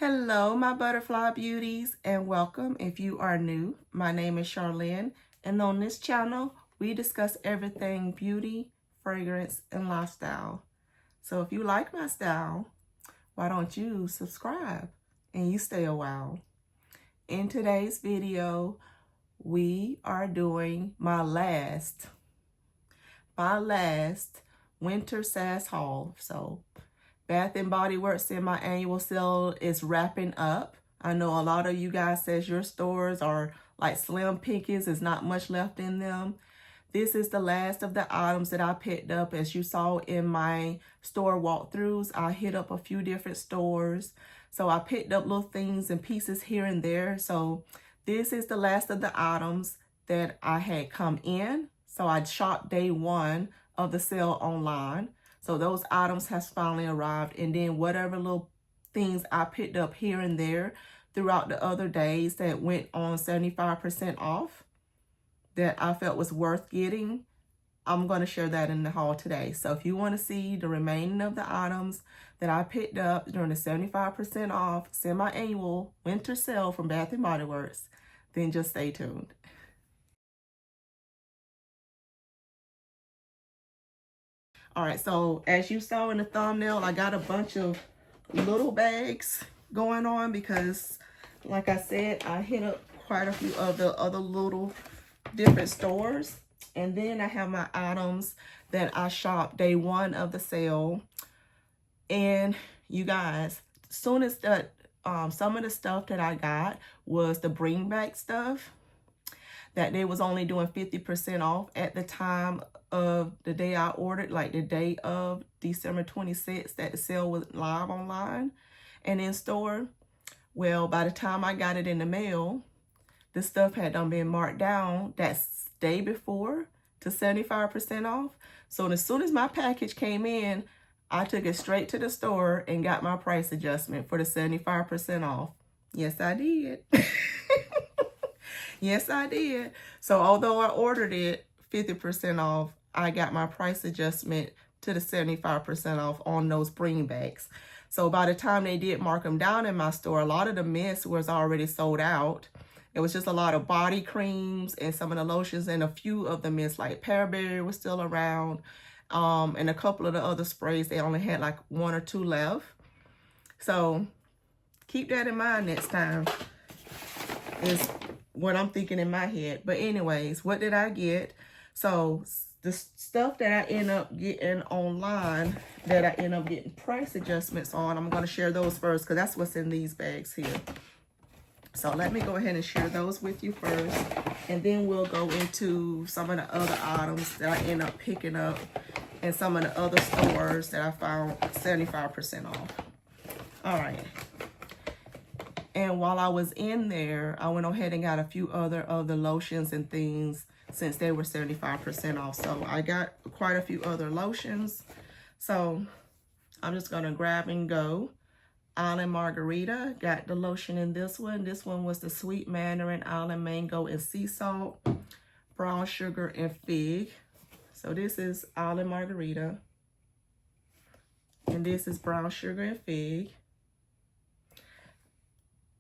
Hello, my butterfly beauties, and welcome if you are new. My name is Charlen, and on this channel, we discuss everything beauty, fragrance, and lifestyle. So if you like my style, why don't you subscribe and you stay a while? In today's video, we are doing my last winter SAS haul. So Bath and Body Works in my annual sale is wrapping up. I know a lot of you guys says your stores are like slim pickings. There's not much left in them. This is the last of the items that I picked up. As you saw in my store walkthroughs, I hit up a few different stores. So I picked up little things and pieces here and there. So this is the last of the items that I had come in. So I shopped day one of the sale online. So those items has finally arrived, and then whatever little things I picked up here and there throughout the other days that went on 75% off that I felt was worth getting, I'm going to share that in the haul today. So if you want to see the remaining of the items that I picked up during the 75% off semi-annual winter sale from Bath and Body Works, then just stay tuned. All right, so as you saw in the thumbnail, I got a bunch of little bags going on because, like I said, I hit up quite a few of the other little different stores. And then I have my items that I shopped day one of the sale. And you guys, soon as that, some of the stuff that I got was the bring back stuff that they was only doing 50% off at the time of the day I ordered, like the day of December 26th that the sale was live online and in store. Well, by the time I got it in the mail, the stuff had done been marked down that day before to 75% off. So as soon as my package came in, I took it straight to the store and got my price adjustment for the 75% off. Yes, I did. Yes, I did. So although I ordered it 50% off, I got my price adjustment to the 75% off on those bringbacks. So by the time they did mark them down in my store, a lot of the mist was already sold out. It was just a lot of body creams and some of the lotions, and a few of the mists like Pearberry was still around. And a couple of the other sprays, they only had like one or two left. So keep that in mind next time, is what I'm thinking in my head. But anyways, what did I get? So the stuff that I end up getting online, that I end up getting price adjustments on, I'm going to share those first because that's what's in these bags here. So let me go ahead and share those with you first, and then we'll go into some of the other items that I end up picking up in some of the other stores that I found 75% off. All right. And while I was in there, I went ahead and got a few other of the lotions and things since they were 75% off. So I got quite a few other lotions. So I'm just going to grab and go. Island Margarita, got the lotion in this one. This one was the Sweet Mandarin, Island Mango, and Sea Salt, Brown Sugar, and Fig. So this is Island Margarita. And this is Brown Sugar and Fig.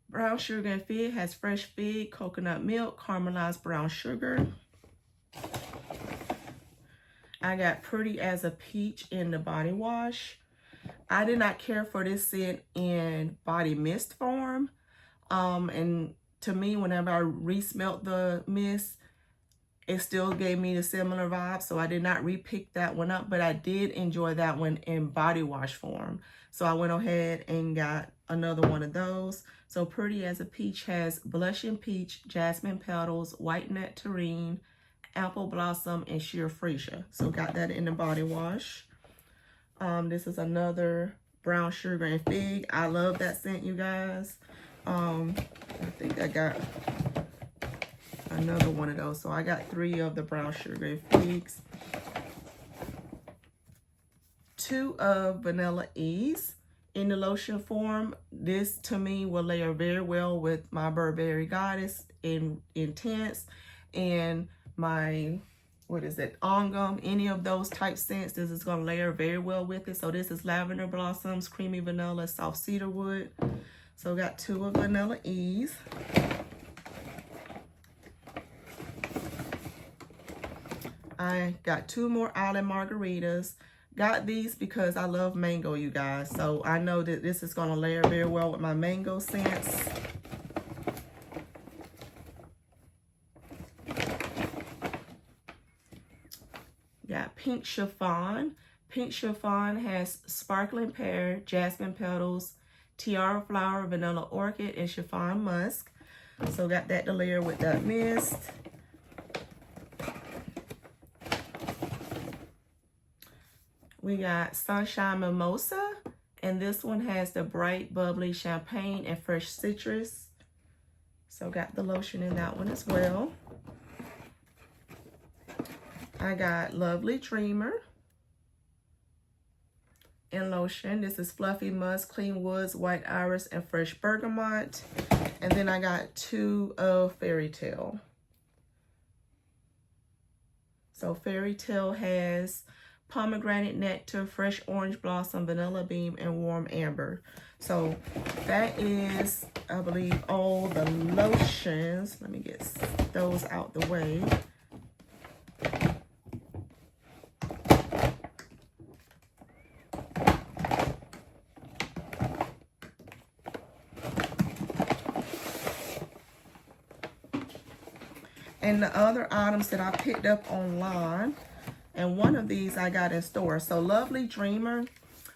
Brown Sugar and Fig has fresh fig, coconut milk, caramelized brown sugar. I got Pretty as a Peach in the body wash. I did not care for this scent in body mist form. And to me, whenever I re-smelt the mist, it still gave me the similar vibe. So I did not re-pick that one up, but I did enjoy that one in body wash form. So I went ahead and got another one of those. So Pretty as a Peach has Blushing Peach, Jasmine Petals, White Nectarine, Apple Blossom, and Sheer Freesia. So got that in the body wash. This is another Brown Sugar and Fig. I love that scent, you guys. I think I got another one of those. So I got 3 of the Brown Sugar and Figs. 2 of Vanilla Ease in the lotion form. This to me will layer very well with my Burberry Goddess in Intense and my, what is it, On Gum, any of those type scents. This is going to layer very well with it. So this is Lavender Blossoms, Creamy Vanilla, Soft Cedarwood. So got 2 of Vanilla E's. I got 2 more Island Margaritas. Got these because I love mango, you guys. So I know that this is going to layer very well with my mango scents. Got Pink Chiffon. Pink Chiffon has sparkling pear, jasmine petals, tiara flower, vanilla orchid, and chiffon musk. So got that to layer with that mist. We got Sunshine Mimosa, and this one has the bright, bubbly champagne and fresh citrus. So got the lotion in that one as well. I got Lovely Dreamer in lotion. This is Fluffy Musk, Clean Woods, White Iris, and Fresh Bergamot. And then I got 2 of Fairy Tale. So Fairy Tale has pomegranate nectar, fresh orange blossom, vanilla bean, and warm amber. So that is, I believe, all the lotions. Let me get those out the way. And the other items that I picked up online, and one of these I got in store. So Lovely Dreamer,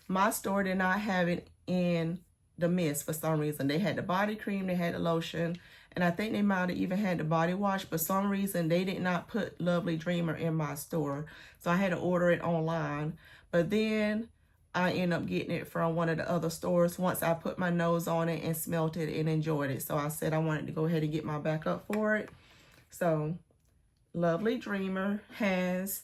my store did not have it in the mist for some reason. They had the body cream, they had the lotion, and I think they might have even had the body wash. For some reason, they did not put Lovely Dreamer in my store. So I had to order it online. But then I ended up getting it from one of the other stores once I put my nose on it and smelt it and enjoyed it. So I said I wanted to go ahead and get my backup for it. So Lovely Dreamer has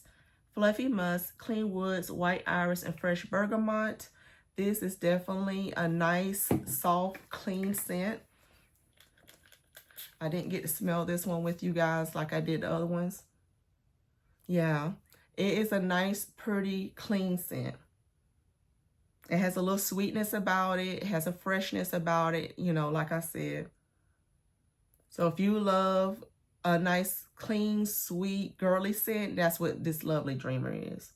Fluffy Musk, Clean Woods, White Iris, and Fresh Bergamot. This is definitely a nice, soft, clean scent. I didn't get to smell this one with you guys like I did the other ones. Yeah, it is a nice, pretty, clean scent. It has a little sweetness about it. It has a freshness about it, you know, like I said. So if you love a nice, clean, sweet, girly scent, that's what this Lovely Dreamer is.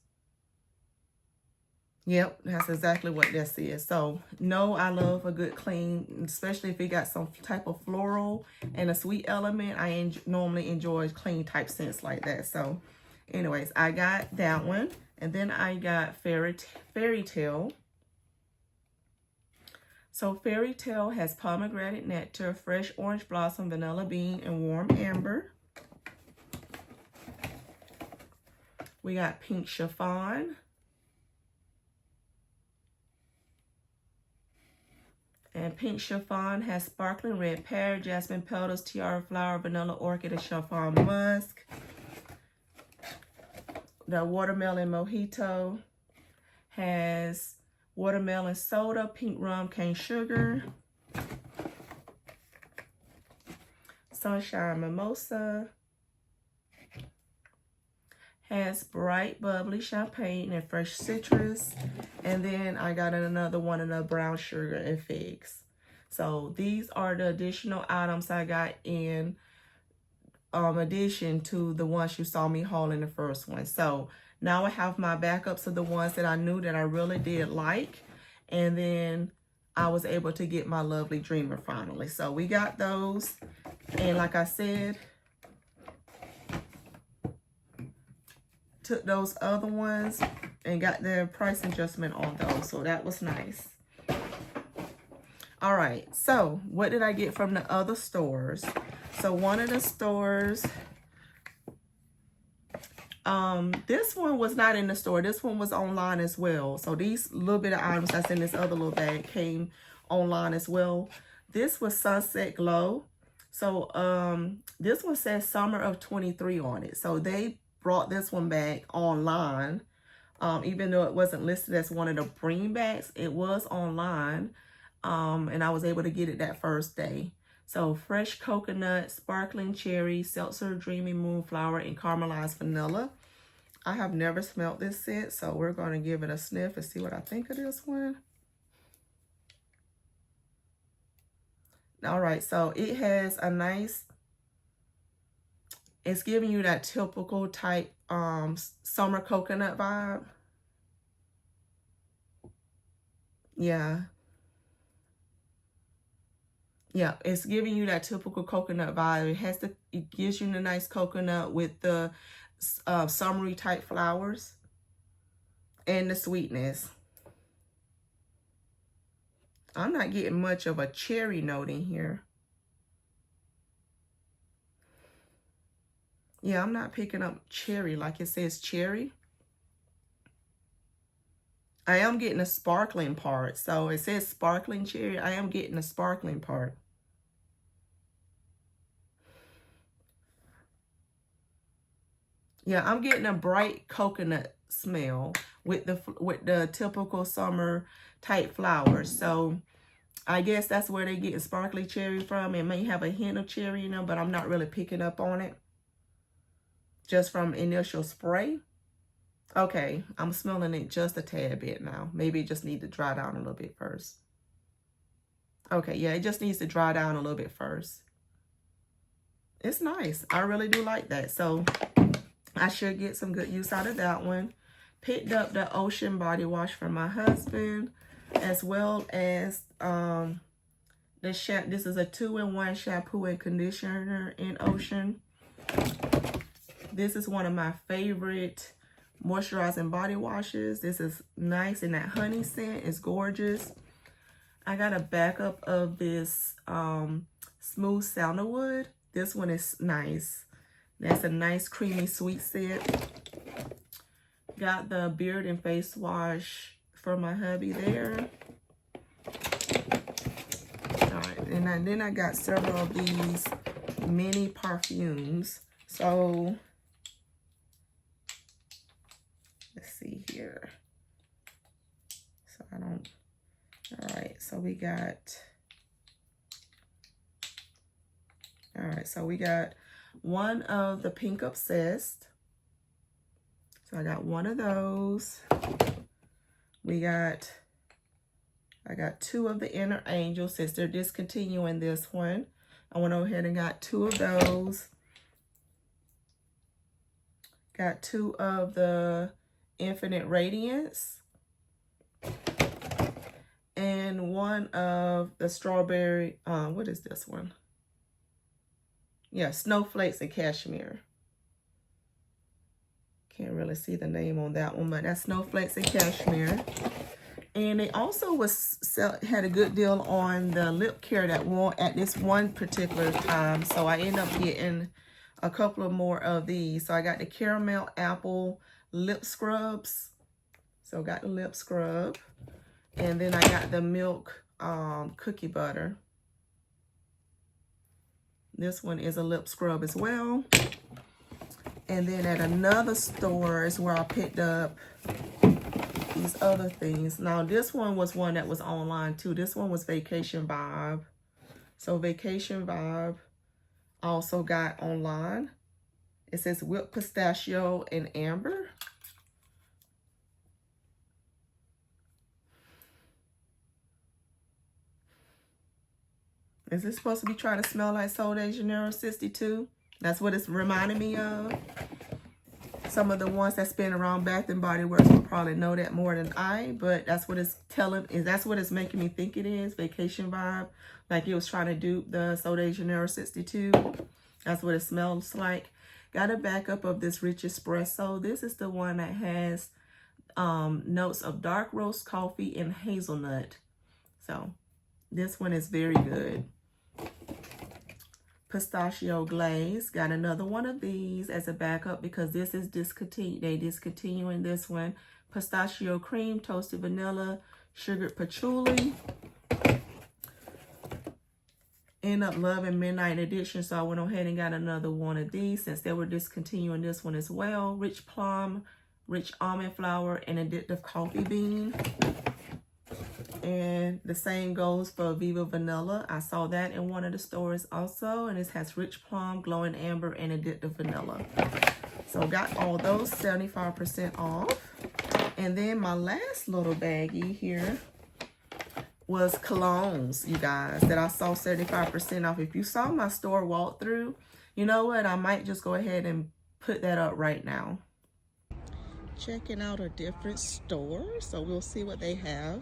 Yep, that's exactly what this is. So, no, I love a good clean, especially if it got some type of floral and a sweet element. I normally enjoy clean type scents like that. So, anyways, I got that one. And then I got Fairy Tale. So Fairy Tale has pomegranate nectar, fresh orange blossom, vanilla bean, and warm amber. We got Pink Chiffon. And Pink Chiffon has sparkling red pear, jasmine petals, tiara flower, vanilla orchid, and chiffon musk. The Watermelon Mojito has watermelon soda, pink rum, cane sugar. Sunshine Mimosa has bright, bubbly champagne and fresh citrus. And then I got another one of the brown sugar and figs. So these are the additional items I got in addition to the ones you saw me haul in the first one. So now I have my backups of the ones that I knew that I really did like. And then I was able to get my Lovely Dreamer finally. So we got those. And like I said, took those other ones and got the price adjustment on those. So that was nice. All right. So what did I get from the other stores? So one of the stores, this one was not in the store. This one was online as well. So these little bit of items that's in this other little bag came online as well. This was Sunset Glow. So this one says summer of 23 on it. So they brought this one back online. Even though it wasn't listed as one of the bring backs, it was online. And I was able to get it that first day. So fresh coconut, sparkling cherry, seltzer, dreamy moonflower, and caramelized vanilla. I have never smelled this scent, so we're going to give it a sniff and see what I think of this one. All right, so it has a nice, it's giving you that typical type summer coconut vibe. Yeah. Yeah, it's giving you that typical coconut vibe. It gives you the nice coconut with the summery type flowers and the sweetness. I'm not getting much of a cherry note in here. Yeah, I'm not picking up cherry like it says cherry. I am getting a sparkling part. So it says sparkling cherry. I am getting a sparkling part. Yeah, I'm getting a bright coconut smell with the typical summer type flowers. So I guess that's where they get sparkly cherry from. It may have a hint of cherry in them, but I'm not really picking up on it. Just from initial spray. Okay, I'm smelling it just a tad bit now. Maybe it just needs to dry down a little bit first. Okay, yeah, it just needs to dry down a little bit first. It's nice. I really do like that. So I should get some good use out of that one. Picked up the Ocean body wash for my husband, as well as this is a 2-in-1 shampoo and conditioner in Ocean. This is one of my favorite moisturizing body washes. This is nice, and that honey scent is gorgeous. I got a backup of this smooth sandalwood. This one is nice. That's a nice creamy sweet scent. Got the beard and face wash for my hubby there. All right, and then I got several of these mini perfumes. So let's see here. So I don't, all right, so we got, all right, so we got one of the Pink Obsessed. So I got one of those. I got 2 of the Inner Angel, since they're discontinuing this one. I went ahead and got 2 of those. Got 2 of the Infinite Radiance. And 1 of the strawberry, what is this one? Yeah, Snowflakes and Cashmere. Can't really see the name on that one, but that's Snowflakes and Cashmere. And they also had a good deal on the lip care that won at this one particular time. So I ended up getting a couple of more of these. So I got the Caramel Apple lip scrubs. So I got the lip scrub. And then I got the Milk cookie butter. This one is a lip scrub as well. And then at another store is where I picked up these other things. Now this one was one that was online too. This one was Vacation Vibe. So Vacation Vibe I also got online. It says whipped pistachio and amber. Is this supposed to be trying to smell like Sol de Janeiro 62? That's what it's reminding me of. Some of the ones that's been around Bath and Body Works will probably know that more than I, but that's what it's that's what it's making me think it is, Vacation Vibe. Like it was trying to dupe the Sol de Janeiro 62. That's what it smells like. Got a backup of this Rich Espresso. This is the one that has notes of dark roast coffee and hazelnut. So this one is very good. Pistachio glaze. Got another one of these as a backup because this is discontinued. They discontinuing this one. Pistachio cream, toasted vanilla, sugared patchouli. End up loving Midnight Edition, so I went ahead and got another one of these since they were discontinuing this one as well. Rich plum, rich almond flour, and addictive coffee bean. And the same goes for Viva Vanilla. I saw that in one of the stores also. And it has rich plum, glowing amber, and addictive vanilla. So got all those 75% off. And then my last little baggie here was colognes, you guys, that I saw 75% off. If you saw my store walkthrough, you know what? I might just go ahead and put that up right now. Checking out a different store, so we'll see what they have.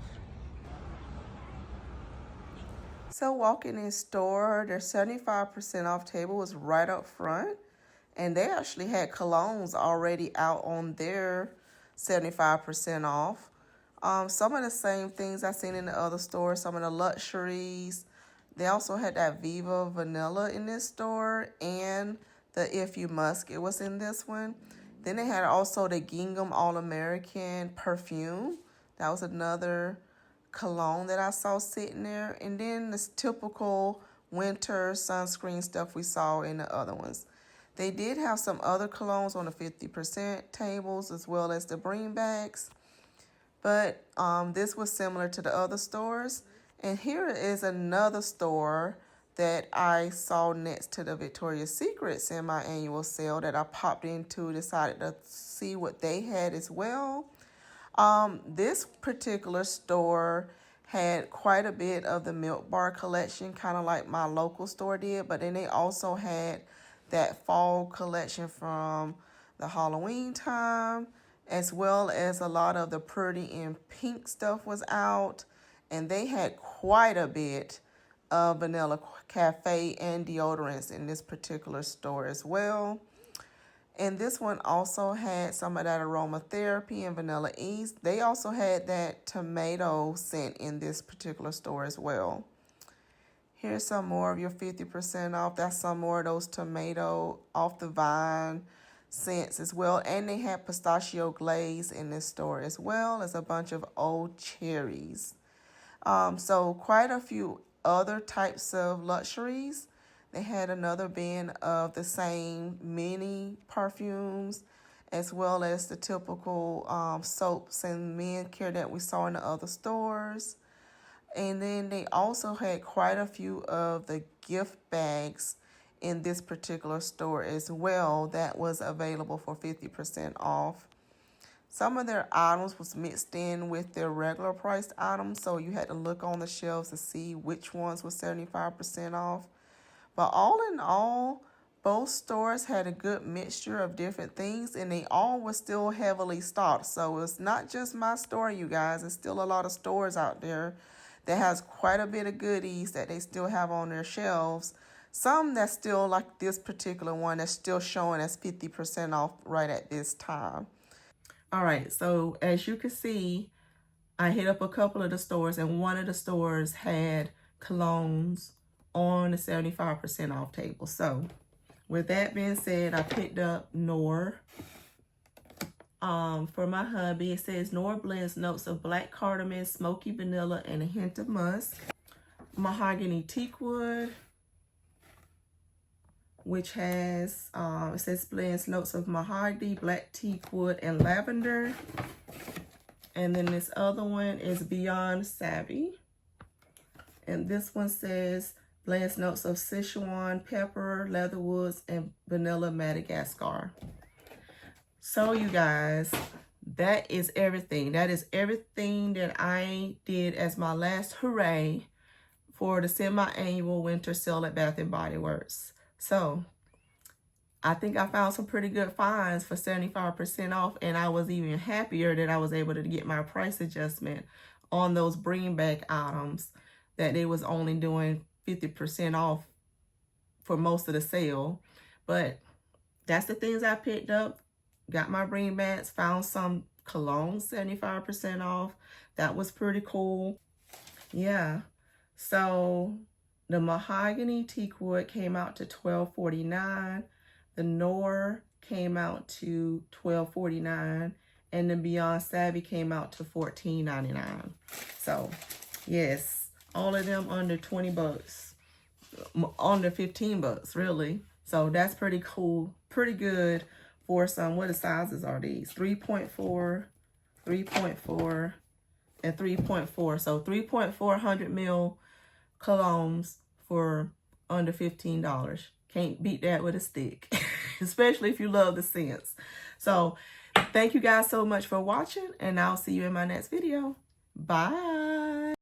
So walking in store, their 75% off table was right up front, and they actually had colognes already out on their 75% off. Some of the same things I've seen in the other stores, some of the luxuries. They also had that Viva Vanilla in this store, and the If You Musk, it was in this one. Then they had also the Gingham All-American perfume. That was another cologne that I saw sitting there. And then this typical winter sunscreen stuff we saw in the other ones. They did have some other colognes on the 50% tables as well as the bring bags. But this was similar to the other stores. And here is another store that I saw next to the Victoria's Secret semi-annual sale that I popped into, decided to see what they had as well. This particular store had quite a bit of the Milk Bar collection, kind of like my local store did, but then they also had that fall collection from the Halloween time, as well as a lot of the pretty and pink stuff was out, and they had quite a bit of Vanilla Cafe and deodorants in this particular store as well. And this one also had some of that aromatherapy and vanilla ease. They also had that tomato scent in this particular store as well. Here's some more of your 50% off. That's some more of those tomato off the vine scents as well. And they had pistachio glaze in this store as well as a bunch of old cherries. So quite a few other types of luxuries. They had another bin of the same mini perfumes, as well as the typical soaps and men care that we saw in the other stores. And then they also had quite a few of the gift bags in this particular store as well that was available for 50% off. Some of their items was mixed in with their regular priced items, so you had to look on the shelves to see which ones was 75% off. But all in all, both stores had a good mixture of different things, and they all were still heavily stocked. So it's not just my store, you guys. There's still a lot of stores out there that has quite a bit of goodies that they still have on their shelves. Some that's still like this particular one that's still showing as 50% off right at this time. All right, so as you can see, I hit up a couple of the stores, and one of the stores had colognes on the 75% off table. So with that being said, I picked up Nor. For my hubby, it says Nor blends notes of black cardamom, smoky vanilla, and a hint of musk. Mahogany teakwood, which has, it says blends notes of mahogany, black teakwood, and lavender. And then this other one is Beyond Savvy. And this one says blends notes of Sichuan pepper, leatherwoods, and vanilla Madagascar. So you guys, that is everything. That is everything that I did as my last hooray for the semi-annual winter sale at Bath and Body Works. So I think I found some pretty good finds for 75% off, and I was even happier that I was able to get my price adjustment on those bring back items that they was only doing 50% off for most of the sale. But that's the things I picked up. Got my bring backs, found some cologne 75% off. That was pretty cool. Yeah. So the mahogany teakwood came out to $12.49. The Nor came out to $12.49. And the Beyond Savvy came out to $14.99. So yes, all of them under 20 bucks, under 15 bucks, really. So that's pretty cool, pretty good for some. What sizes are these? 3.4, 3.4, and 3.4. So 3.4 100 ml colognes for under $15. Can't beat that with a stick, especially if you love the scents. So thank you guys so much for watching, and I'll see you in my next video. Bye.